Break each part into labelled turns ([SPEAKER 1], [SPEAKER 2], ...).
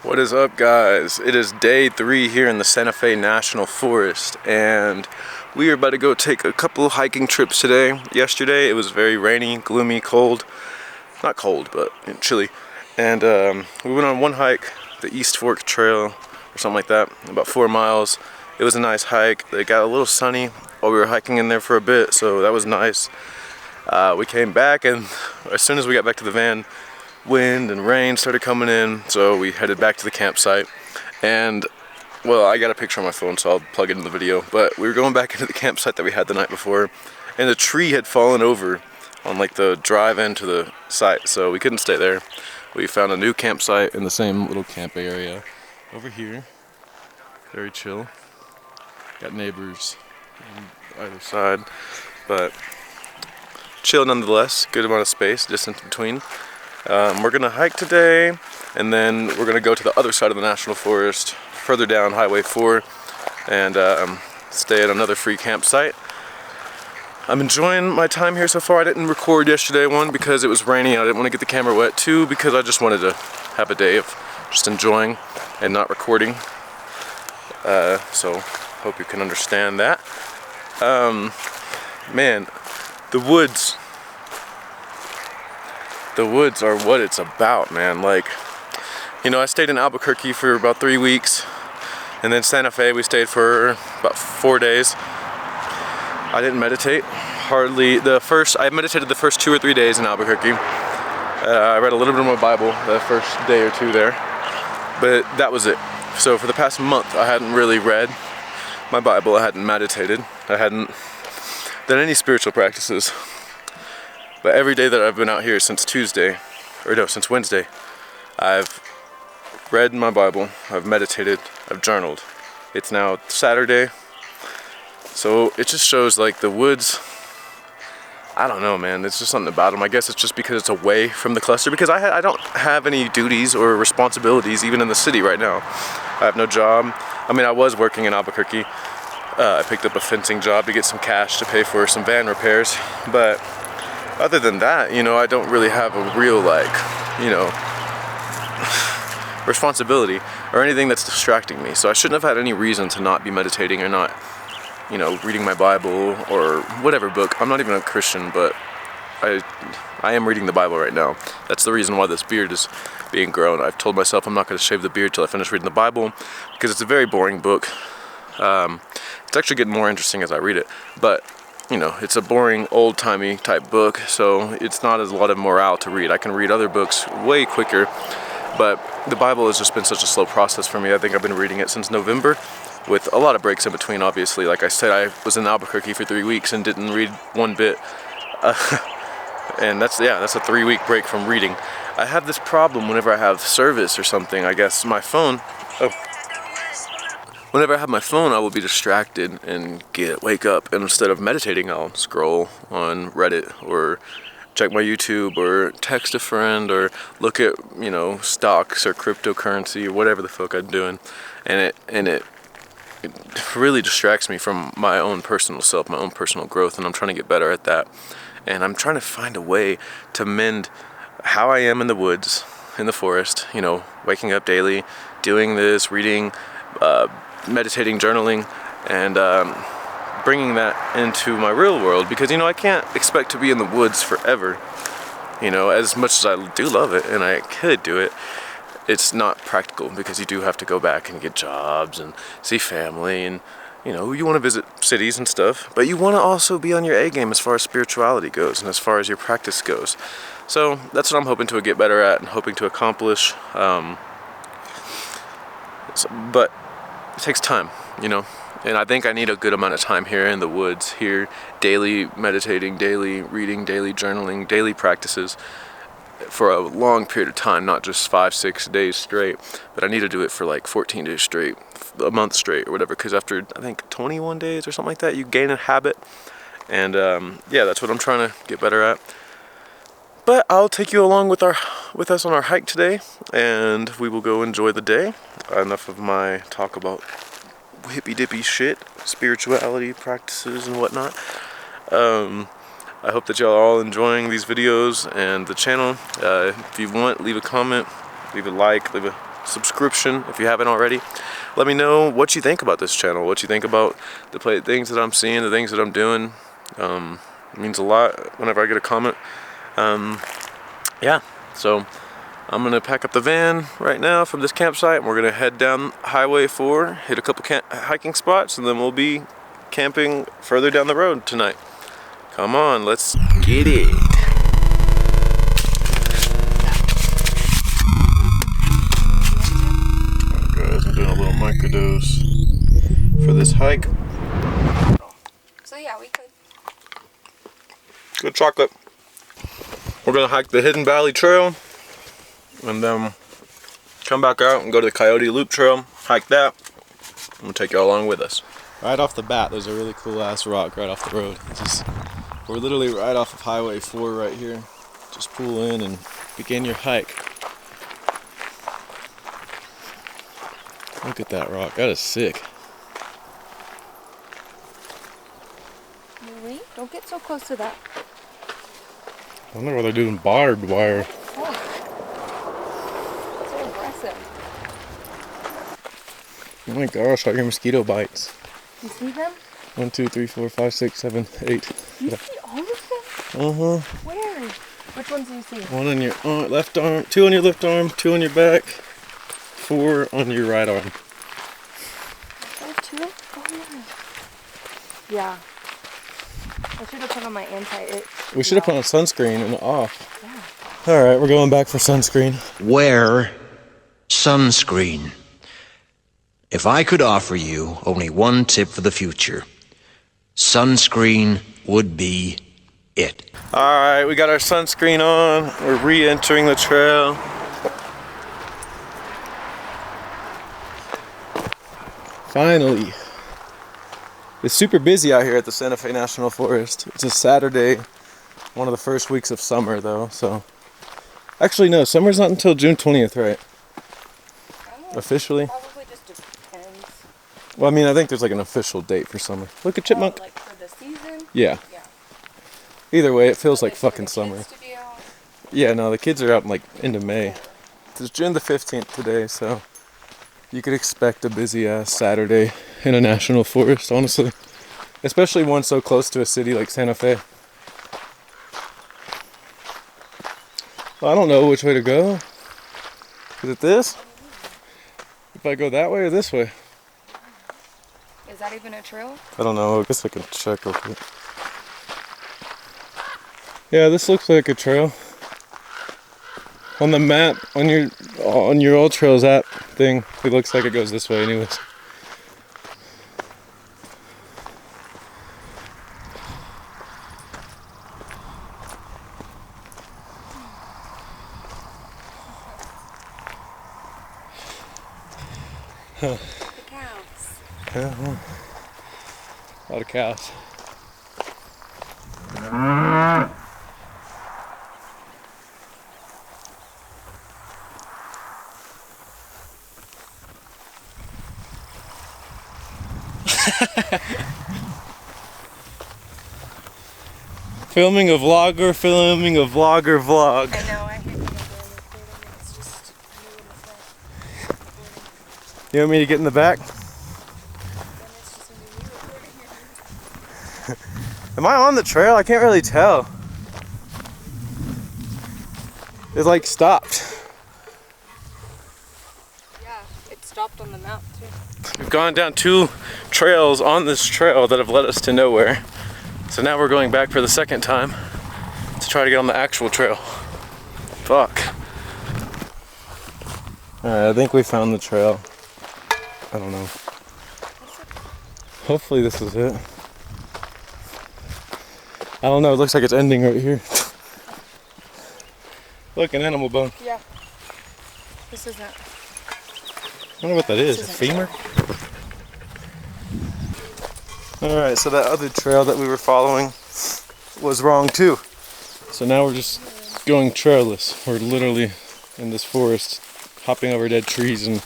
[SPEAKER 1] What is up, guys? It is day 3 here in the Santa Fe National Forest, and we are about to go take a couple hiking trips today. Yesterday it was very rainy, gloomy, cold. Not cold, but chilly. And we went on one hike, the East Fork Trail or something like that, about 4 miles. It was a nice hike. It got a little sunny while we were hiking in there for a bit, so that was nice. We came back, and as soon as we got back to the van, wind and rain started coming in, so we headed back to the campsite. And well, I got a picture on my phone, so I'll plug it in the video, but we were going back into the campsite that we had the night before, and the tree had fallen over on like the drive into the site, so we couldn't stay there. We found a new campsite in the same little camp area over here. Very chill. Got neighbors on either side, but chill nonetheless. Good amount of space, distance between. We're gonna hike today, and then we're gonna go to the other side of the National Forest, further down Highway 4, and stay at another free campsite. I'm enjoying my time here so far. I didn't record yesterday, one, because it was raining and I didn't want to get the camera wet, two, because I just wanted to have a day of just enjoying and not recording. So, hope you can understand that. Man, the woods are what it's about, man. Like, you know, I stayed in Albuquerque for about 3 weeks, and then Santa Fe we stayed for about 4 days. I didn't meditate hardly. I meditated the first 2 or 3 days in Albuquerque. I read a little bit of my Bible the first day or two there, but that was it. So for the past month, I hadn't really read my Bible. I hadn't meditated. I hadn't done any spiritual practices. But every day that I've been out here since since Wednesday, I've read my Bible, I've meditated, I've journaled. It's now Saturday, so it just shows like the woods, I don't know, man, it's just something about them. I guess it's just because it's away from the cluster, because I don't have any duties or responsibilities even in the city right now. I have no job. I mean, I was working in Albuquerque. I picked up a fencing job to get some cash to pay for some van repairs, but other than that, you know, I don't really have a real, like, you know, responsibility or anything that's distracting me. So I shouldn't have had any reason to not be meditating or not, you know, reading my Bible or whatever book. I'm not even a Christian, but I am reading the Bible right now. That's the reason why this beard is being grown. I've told myself I'm not going to shave the beard till I finish reading the Bible, because it's a very boring book. It's actually getting more interesting as I read it, but you know, it's a boring, old-timey type book, so it's not as a lot of morale to read. I can read other books way quicker, but the Bible has just been such a slow process for me. I think I've been reading it since November, with a lot of breaks in between, obviously. Like I said, I was in Albuquerque for 3 weeks and didn't read one bit. And that's a 3-week break from reading. I have this problem whenever I have service or something. I guess my phone... Whenever I have my phone, I will be distracted and wake up, and instead of meditating, I'll scroll on Reddit or check my YouTube or text a friend or look at, you know, stocks or cryptocurrency or whatever the fuck I'm doing, and it really distracts me from my own personal self, my own personal growth, and I'm trying to get better at that. And I'm trying to find a way to mend how I am in the woods, in the forest, you know, waking up daily, doing this, reading, meditating, journaling, and bringing that into my real world, because, you know, I can't expect to be in the woods forever. You know, as much as I do love it and I could do it, it's not practical, because you do have to go back and get jobs and see family, and, you know, you want to visit cities and stuff, but you want to also be on your A game as far as spirituality goes and as far as your practice goes. So that's what I'm hoping to get better at and hoping to accomplish. But it takes time, you know, and I think I need a good amount of time here in the woods, here, daily meditating, daily reading, daily journaling, daily practices for a long period of time, not just 5-6 days straight, but I need to do it for like 14 days straight, a month straight or whatever, because after, I think, 21 days or something like that, you gain a habit, and yeah, that's what I'm trying to get better at. But I'll take you along with us on our hike today, and we will go enjoy the day. Enough of my talk about hippy-dippy shit, spirituality practices and whatnot. I hope that y'all are all enjoying these videos and the channel. If you want, leave a comment, leave a like, leave a subscription if you haven't already. Let me know what you think about this channel, what you think about the things that I'm seeing, the things that I'm doing. It means a lot whenever I get a comment. Yeah, so I'm gonna pack up the van right now from this campsite, and we're gonna head down Highway 4, hit a couple hiking spots, and then we'll be camping further down the road tonight. Come on, let's get it. Alright guys, I'm doing a little microdose for this hike.
[SPEAKER 2] So yeah, we could.
[SPEAKER 1] Good chocolate. We're gonna hike the Hidden Valley Trail, and then come back out and go to the Coyote Loop Trail, hike that, and we'll take y'all along with us. Right off the bat, there's a really cool ass rock right off the road. We're literally right off of Highway 4 right here. Just pull in and begin your hike. Look at that rock, that is sick.
[SPEAKER 2] Really? Don't get so close to that.
[SPEAKER 1] I wonder why they're doing barbed wire.
[SPEAKER 2] Oh. So aggressive.
[SPEAKER 1] Oh my gosh, I hear mosquito bites.
[SPEAKER 2] You see them?
[SPEAKER 1] 1, 2, 3, 4, 5, 6, 7, 8.
[SPEAKER 2] You see all of them?
[SPEAKER 1] Uh-huh.
[SPEAKER 2] Where? Which ones do you see?
[SPEAKER 1] 1 on your left arm, 2 on your left arm, 2 on your back, 4 on your right arm.
[SPEAKER 2] Oh, 2? Oh, yeah. I should have put on my anti-itch.
[SPEAKER 1] We should have put on sunscreen and off. Yeah. Alright, we're going back for sunscreen.
[SPEAKER 3] Wear sunscreen. If I could offer you only one tip for the future, sunscreen would be it.
[SPEAKER 1] Alright, we got our sunscreen on. We're re-entering the trail. Finally. It's super busy out here at the Santa Fe National Forest. It's a Saturday, one of the first weeks of summer though, so. Actually no, summer's not until June 20th, right? Officially?
[SPEAKER 2] Probably just depends.
[SPEAKER 1] Well, I mean, I think there's like an official date for summer. Look at Chipmunk.
[SPEAKER 2] Like for the season?
[SPEAKER 1] Yeah.
[SPEAKER 2] Yeah.
[SPEAKER 1] Either way, it feels
[SPEAKER 2] So
[SPEAKER 1] like
[SPEAKER 2] they
[SPEAKER 1] fucking
[SPEAKER 2] the
[SPEAKER 1] summer.
[SPEAKER 2] kids to be out.
[SPEAKER 1] Yeah, no, the kids are out in like into May. It's June the 15th today, so you could expect a busy ass Saturday in a national forest, honestly. Especially one so close to a city like Santa Fe. Well, I don't know which way to go. Is it this? If I go that way or this way?
[SPEAKER 2] Is that even a trail?
[SPEAKER 1] I don't know, I guess I can check real quick. Yeah, this looks like a trail. On the map, on your old trails app thing, it looks like it goes this way anyways.
[SPEAKER 2] The cows.
[SPEAKER 1] Yeah, well, a lot of cows. Filming a vlogger, vlog.
[SPEAKER 2] I know, I hate when it's just you in the front.
[SPEAKER 1] You want me to get in the back?
[SPEAKER 2] Then it's just gonna be me recording it.
[SPEAKER 1] Am I on the trail? I can't really tell. It like stopped.
[SPEAKER 2] Yeah, it stopped on the map too.
[SPEAKER 1] We've gone down 2 trails on this trail that have led us to nowhere. So now we're going back for the second time to try to get on the actual trail. Fuck. Alright, I think we found the trail. I don't know. Hopefully this is it. I don't know, it looks like it's ending right here. Look, an animal bone.
[SPEAKER 2] Yeah. This isn't.
[SPEAKER 1] I wonder what that is, a femur? Alright, so that other trail that we were following was wrong too. So now we're just going trailless. We're literally in this forest, hopping over dead trees and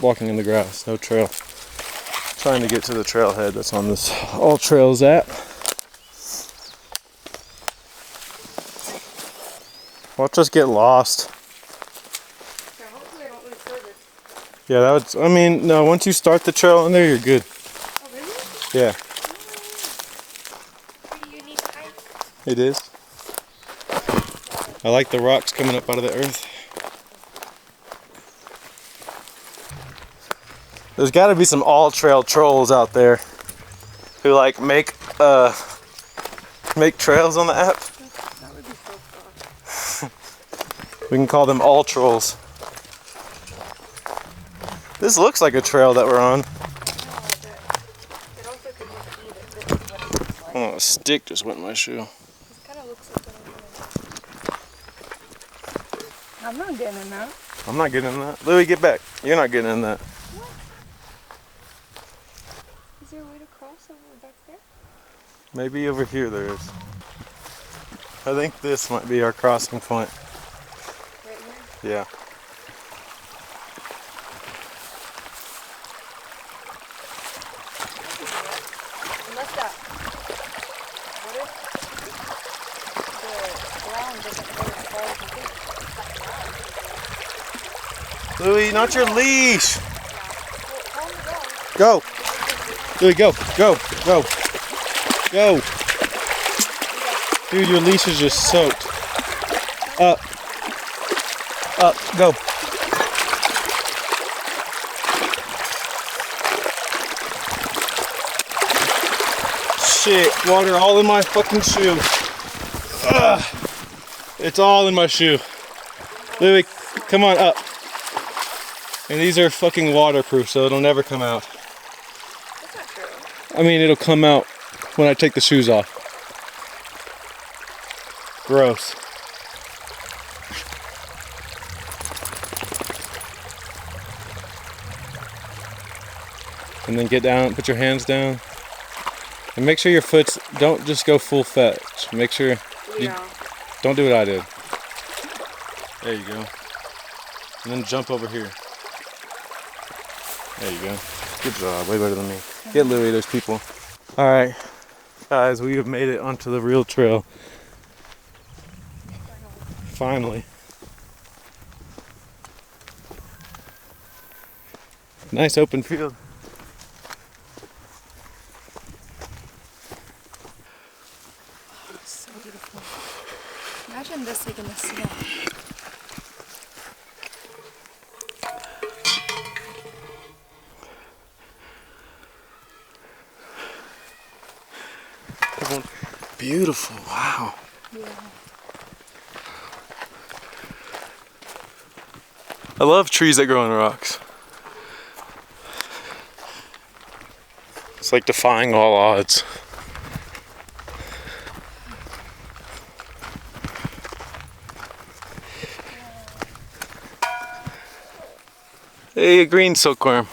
[SPEAKER 1] walking in the grass, no trail. Trying to get to the trailhead that's on this All Trails app. Watch us get lost.
[SPEAKER 2] Yeah, hopefully I don't lose service.
[SPEAKER 1] Yeah, that would, I mean, no, once you start the trail on there, you're good.
[SPEAKER 2] Oh, really?
[SPEAKER 1] Yeah,
[SPEAKER 2] Pretty unique hike.
[SPEAKER 1] it is. I like the rocks coming up out of the earth. There's got to be some all-trail trolls out there who like make trails on the app.
[SPEAKER 2] That would be so fun.
[SPEAKER 1] We can call them all trolls. This looks like a trail that we're on.
[SPEAKER 2] It also could look either. This is what it looks like.
[SPEAKER 1] Oh, a stick just went in my shoe.
[SPEAKER 2] This kind of looks like what I'm not getting in that.
[SPEAKER 1] I'm not getting in that. Louie, get back. You're not getting in that.
[SPEAKER 2] What? Is there a way to cross over back there?
[SPEAKER 1] Maybe over here there is. I think this might be our crossing point.
[SPEAKER 2] Right here?
[SPEAKER 1] Yeah.
[SPEAKER 2] Unless that. What if the ground doesn't go as far as you think?
[SPEAKER 1] Louie, not your leash.
[SPEAKER 2] Well, on the ground.
[SPEAKER 1] Go. Louie, go. Go. Go. Go. Dude, your leash is just soaked. Up. Up. Go. Shit, water all in my fucking shoe. Ugh. It's all in my shoe. Louie, come on up. And these are fucking waterproof, so it'll never come out.
[SPEAKER 2] That's not true.
[SPEAKER 1] I mean, it'll come out when I take the shoes off. Gross. And then get down, put your hands down. And make sure your foot's, don't just go full fetch. Make sure,
[SPEAKER 2] Yeah.
[SPEAKER 1] don't do what I did. There you go. And then jump over here. There you go. Good job, way better than me. Get Louie, there's people. All right, guys, we have made it onto the real trail. Finally. Nice open field.
[SPEAKER 2] So beautiful. Imagine this like in the snow.
[SPEAKER 1] Beautiful, wow.
[SPEAKER 2] Yeah.
[SPEAKER 1] I love trees that grow on rocks. It's like defying all odds. Hey, a green silkworm.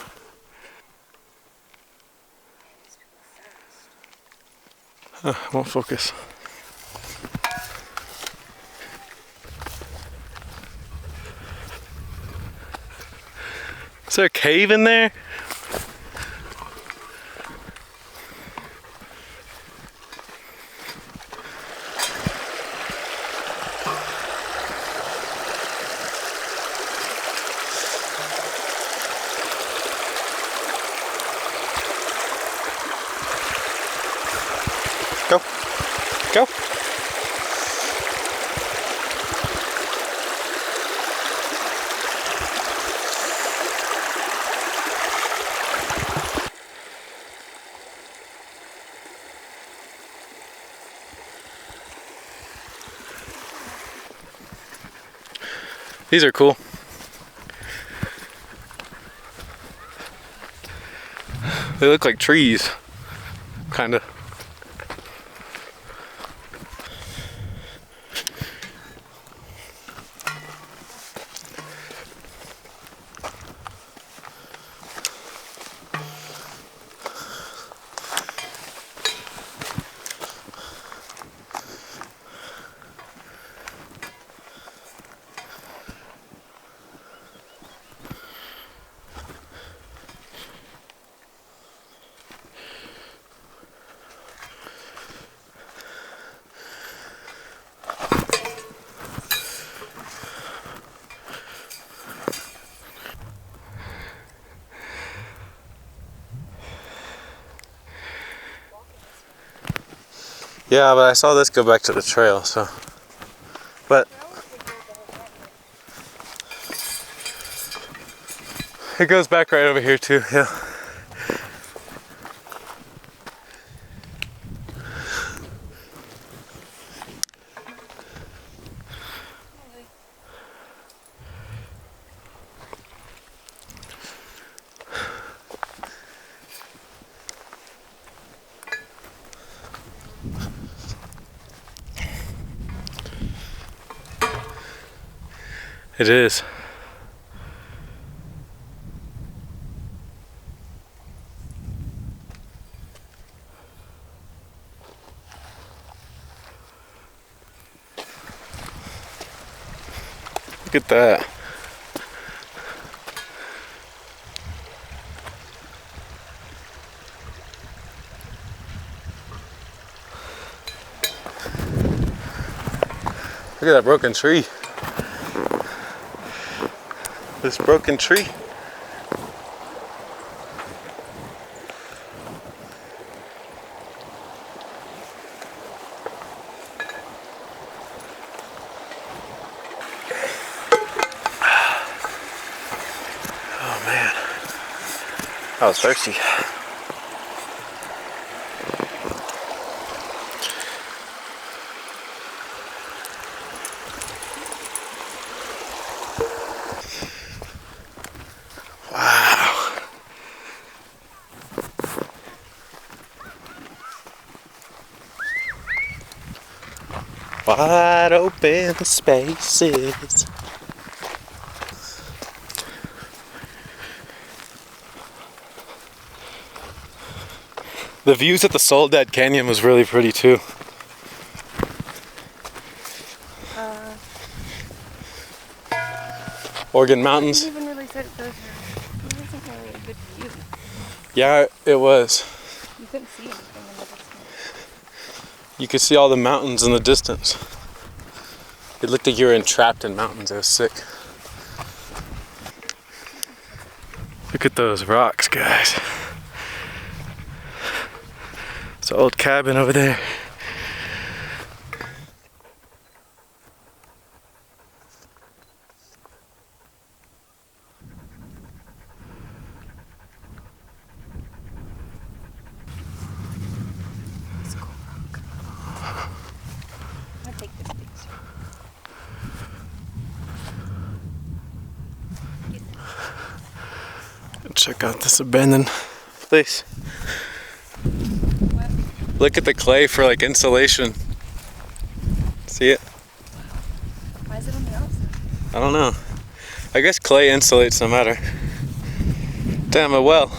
[SPEAKER 1] Won't focus. Is there a cave in there? Go. Go. These are cool. They look like trees, kind of. Yeah, but I saw this go back to the trail, so. But it goes back right over here too, yeah. It is. Look at that. Look at that broken tree. This broken tree. Oh man, I was thirsty. Wide open spaces. The views at the Soledad Canyon was really pretty too. Oregon Mountains.
[SPEAKER 2] I didn't even really say that those were. It wasn't really a good view.
[SPEAKER 1] Yeah, it was.
[SPEAKER 2] You couldn't see anything in the distance.
[SPEAKER 1] You could see all the mountains in the distance. It looked like you were entrapped in mountains. It was sick. Look at those rocks, guys. It's an old cabin over there.
[SPEAKER 2] It's a cool rock. I'm gonna take this picture.
[SPEAKER 1] Check out this abandoned place.
[SPEAKER 2] What?
[SPEAKER 1] Look at the clay for like insulation. See it?
[SPEAKER 2] Why is it on the outside?
[SPEAKER 1] I don't know. I guess clay insulates no matter. Damn, a well.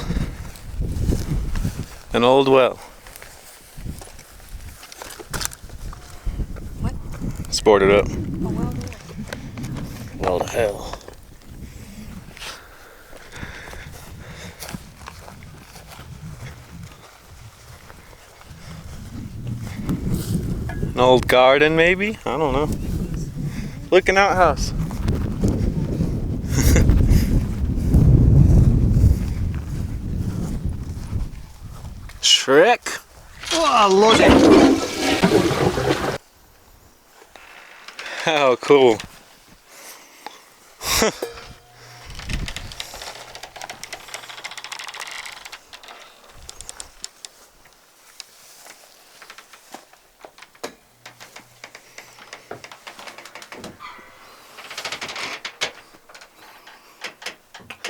[SPEAKER 1] An old well.
[SPEAKER 2] What?
[SPEAKER 1] It's boarded up.
[SPEAKER 2] Oh, well, there.
[SPEAKER 1] Well to hell. An old garden, maybe? I don't know. Look, an outhouse. Shrek.
[SPEAKER 3] Oh, look at
[SPEAKER 1] How cool.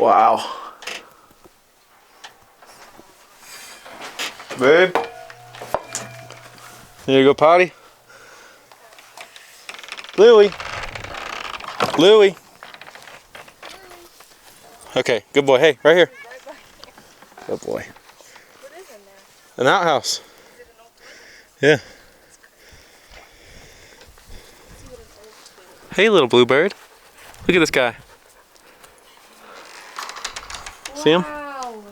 [SPEAKER 1] Wow. Babe? You go potty? Louie? Louie? Okay, good boy. Hey, right here. Good boy.
[SPEAKER 2] What is in there?
[SPEAKER 1] An outhouse.
[SPEAKER 2] Is it an old toilet?
[SPEAKER 1] Yeah.
[SPEAKER 2] See what an old toilet.
[SPEAKER 1] Hey, little bluebird. Look at this guy. See him?
[SPEAKER 2] Wow.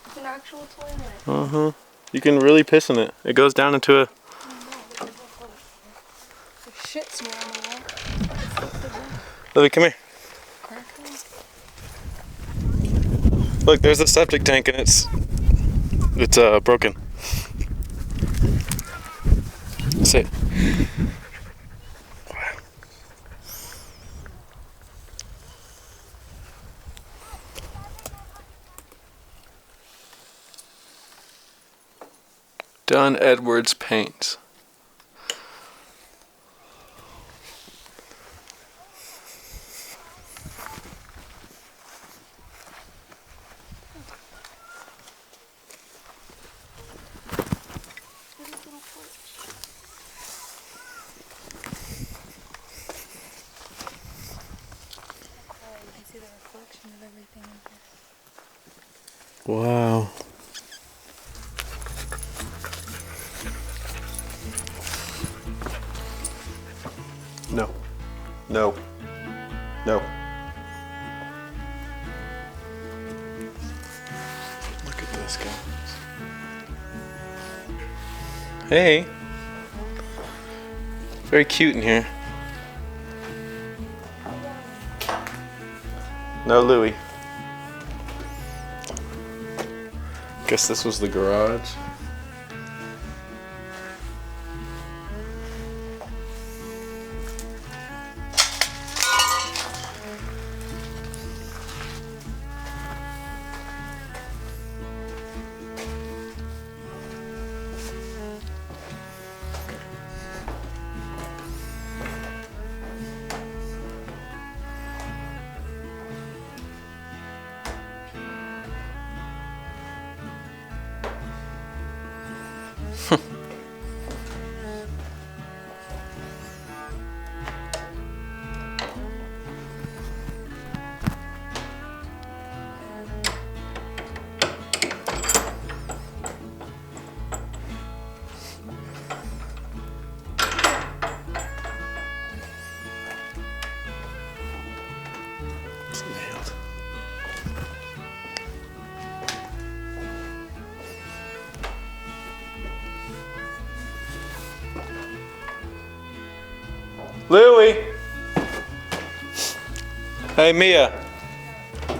[SPEAKER 2] It's an actual toilet.
[SPEAKER 1] Uh-huh. You can really piss in it. It goes down into a...
[SPEAKER 2] There's shit smear on the wall.
[SPEAKER 1] Louie, come here.
[SPEAKER 2] Crackling.
[SPEAKER 1] Look, there's a septic tank and it's broken. Sit. Dunn Edwards Paints.
[SPEAKER 2] See the reflection of everything in here.
[SPEAKER 1] Wow. No. No. No. Look at this, guys. Hey. Very cute in here. No Louie. Guess this was the garage. It's nailed. Louie! Hey Mia,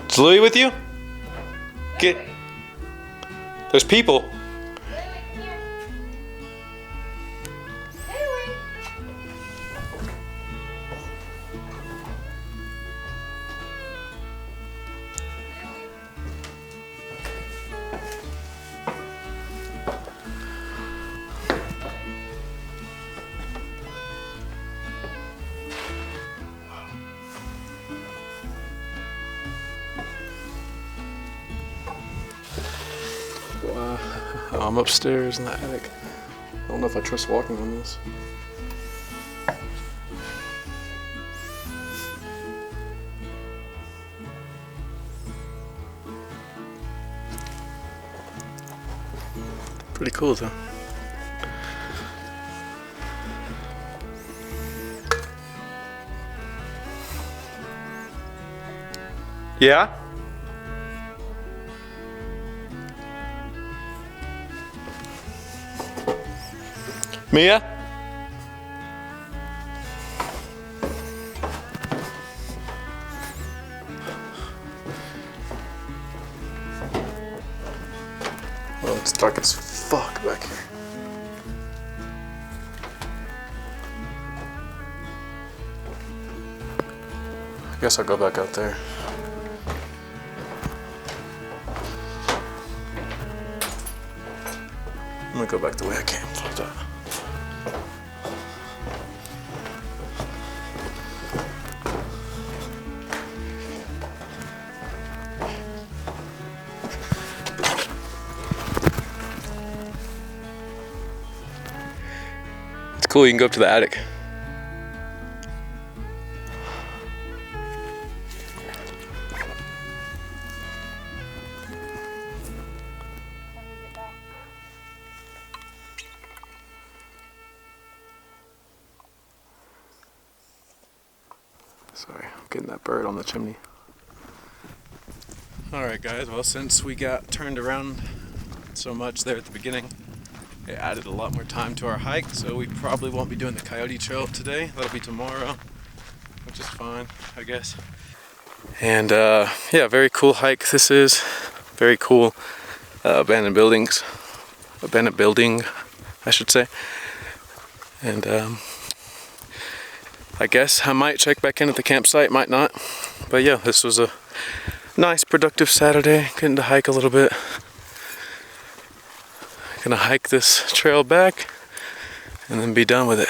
[SPEAKER 1] is Louie with you? Get. There's people. Wow. I'm upstairs in the attic. I don't know if I trust walking on this. Pretty cool though. Yeah? Mia? Oh, it's dark as fuck back here. I guess I'll go back out there. I'm gonna go back the way I came. Fuck that. It's cool, you can go up to the attic. Sorry, I'm getting that bird on the chimney. Alright guys, well since we got turned around so much there at the beginning, it added a lot more time to our hike, so we probably won't be doing the Coyote Trail today. That'll be tomorrow, which is fine, I guess. And yeah, very cool hike this is. Very cool abandoned building, I should say. And I guess I might check back in at the campsite, might not. But yeah, this was a nice, productive Saturday. Getting to hike a little bit. Gonna hike this trail back and then be done with it.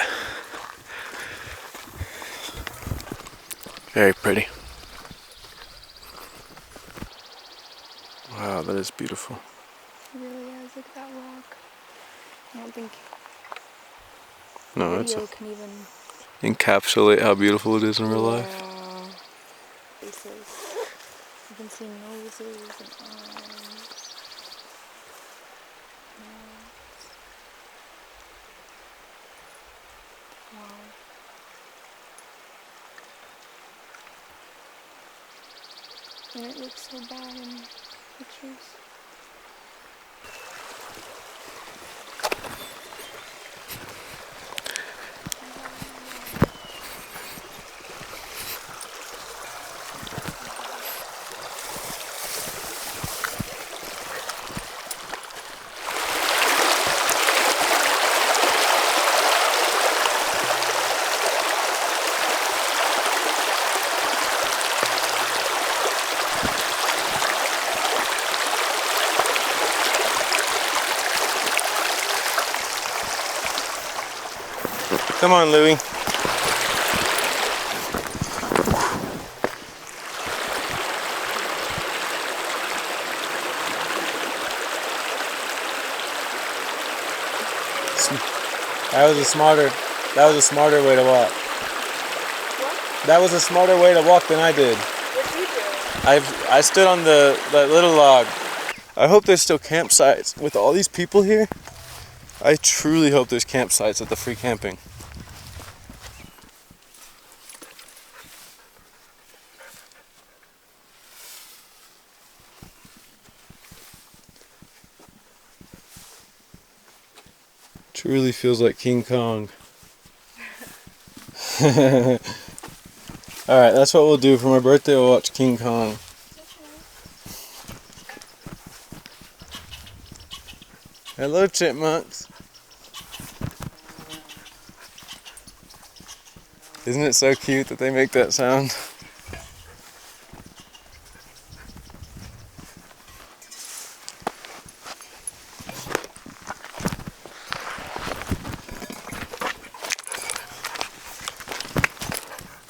[SPEAKER 1] Very pretty. Wow, that is beautiful.
[SPEAKER 2] It really is. Look at that rock. I don't think
[SPEAKER 1] No,
[SPEAKER 2] video can even
[SPEAKER 1] encapsulate how beautiful it is in real life.
[SPEAKER 2] Faces. You can see noses and arms. Wow. And it looks so bad in pictures.
[SPEAKER 1] Come on, Louie.
[SPEAKER 4] That was a smarter way to walk.
[SPEAKER 2] What?
[SPEAKER 4] That was a smarter way to walk than I did.
[SPEAKER 2] What did you do?
[SPEAKER 4] I stood on that little log.
[SPEAKER 1] I hope there's still campsites with all these people here. I truly hope there's campsites at the free camping. Truly feels like King Kong. Alright, that's what we'll do for my birthday. We'll watch King Kong. Hello, chipmunks. Isn't it so cute that they make that sound?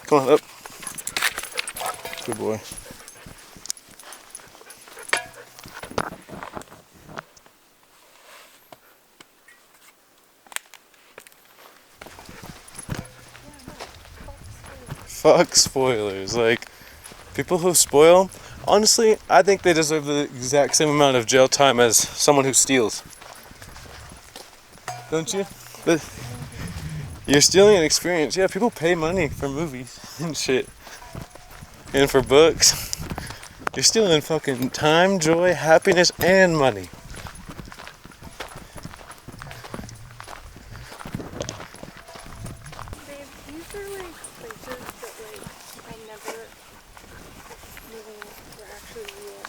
[SPEAKER 1] Come on, up. Good boy. Fuck spoilers. Like, people who spoil, honestly, I think they deserve the exact same amount of jail time as someone who steals. Don't you? But you're stealing an experience. Yeah, people pay money for movies and shit. And for books. You're stealing fucking time, joy, happiness, and money.
[SPEAKER 2] Babe, these are like places that like I never knew were actually real.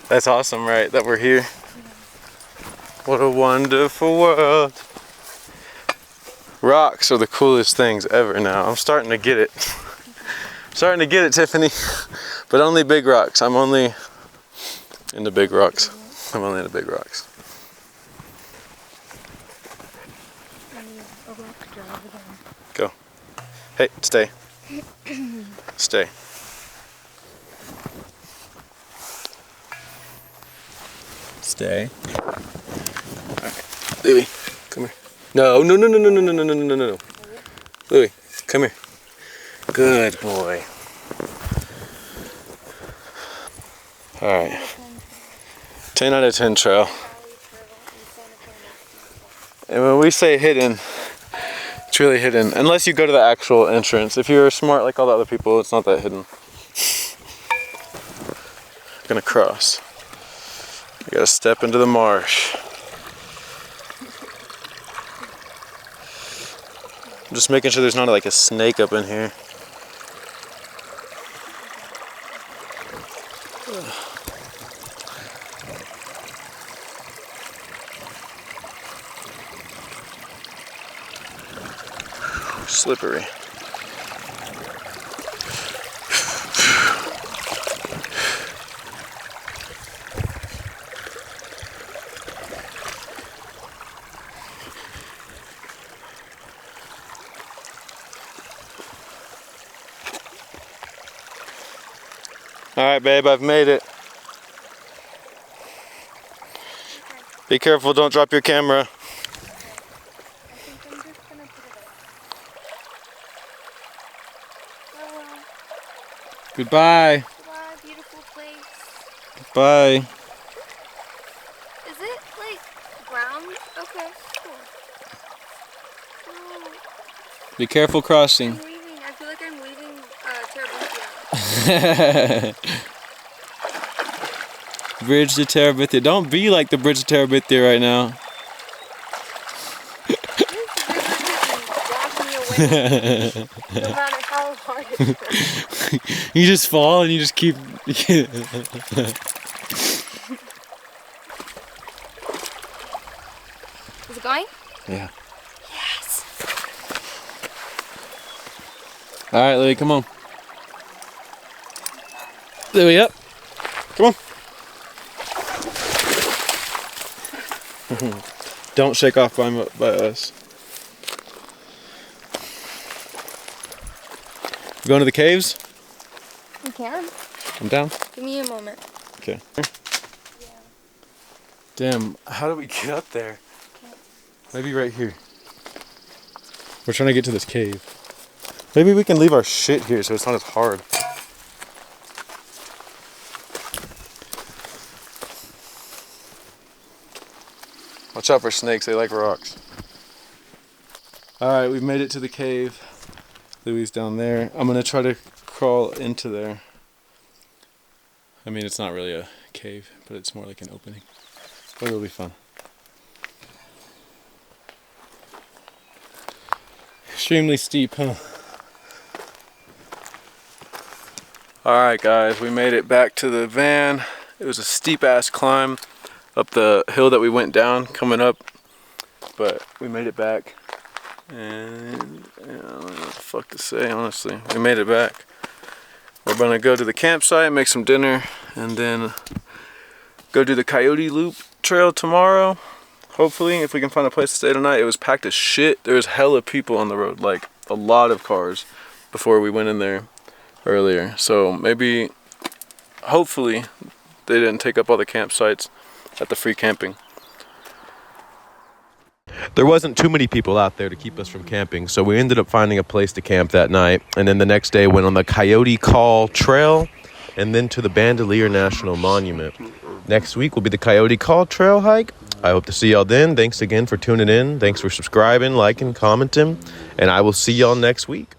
[SPEAKER 1] That's awesome, right? That we're here. What a wonderful world. Rocks are the coolest things ever now. I'm starting to get it. Starting to get it, Tiffany. But only big rocks. I'm only into big rocks. I'm only into big rocks.
[SPEAKER 2] I need a rock drive again.
[SPEAKER 1] Go. Hey, stay. Stay. Stay. Alright. Louie, come here. No. Louie, come here. Good boy. Alright. 10 out of 10 trail. And when we say hidden, it's really hidden. Unless you go to the actual entrance. If you're smart like all the other people, it's not that hidden. I'm gonna cross. You gotta step into the marsh. I'm just making sure there's not like a snake up in here. slippery. All right, babe, I've made it. Be careful, don't drop your camera.
[SPEAKER 2] I think I'm just gonna put it away.
[SPEAKER 1] Goodbye.
[SPEAKER 2] Goodbye, beautiful place.
[SPEAKER 1] Bye.
[SPEAKER 2] Is it like brown? Okay, cool. Oh,
[SPEAKER 1] Be careful crossing.
[SPEAKER 2] I'm leaving. I feel like I'm leaving Terabithia.
[SPEAKER 1] Bridge to Terabithia. Don't be like the Bridge to Terabithia right now.
[SPEAKER 2] Walk me away. No matter how hard it hurts.
[SPEAKER 1] You just fall and you just keep.
[SPEAKER 2] Is it going?
[SPEAKER 1] Yeah.
[SPEAKER 2] Yes.
[SPEAKER 1] All right, Lily, come on. Lily, up. Come on. Don't shake off by us. You going to the caves?
[SPEAKER 2] You can.
[SPEAKER 1] I'm down.
[SPEAKER 2] Give me a moment.
[SPEAKER 1] Okay.
[SPEAKER 2] Yeah.
[SPEAKER 1] Damn, how do we get up there? Maybe right here. We're trying to get to this cave. Maybe we can leave our shit here so it's not as hard. Watch out for snakes, they like rocks. Alright, we've made it to the cave. Louie's down there. I'm gonna try to crawl into there. I mean, it's not really a cave, but it's more like an opening. But it'll be fun. Extremely steep, huh? Alright guys, we made it back to the van. It was a steep ass climb up the hill that we went down coming up, but we made it back. And I don't know what the fuck to say, honestly. We made it back. We're gonna go to the campsite, make some dinner, and then go do the Coyote Loop trail tomorrow. Hopefully, if we can find a place to stay tonight. It was packed as shit. There was hella people on the road, like a lot of cars before we went in there earlier. So maybe, hopefully, they didn't take up all the campsites at the free camping.
[SPEAKER 5] There wasn't too many people out there to keep us from camping, so we ended up finding a place to camp that night, and then the next day went on the Coyote Call Trail and then to the Bandelier National Monument. Next week will be the Coyote Call Trail hike. I hope to see y'all then. Thanks again for tuning in. Thanks for subscribing, liking, commenting, and I will see y'all next week.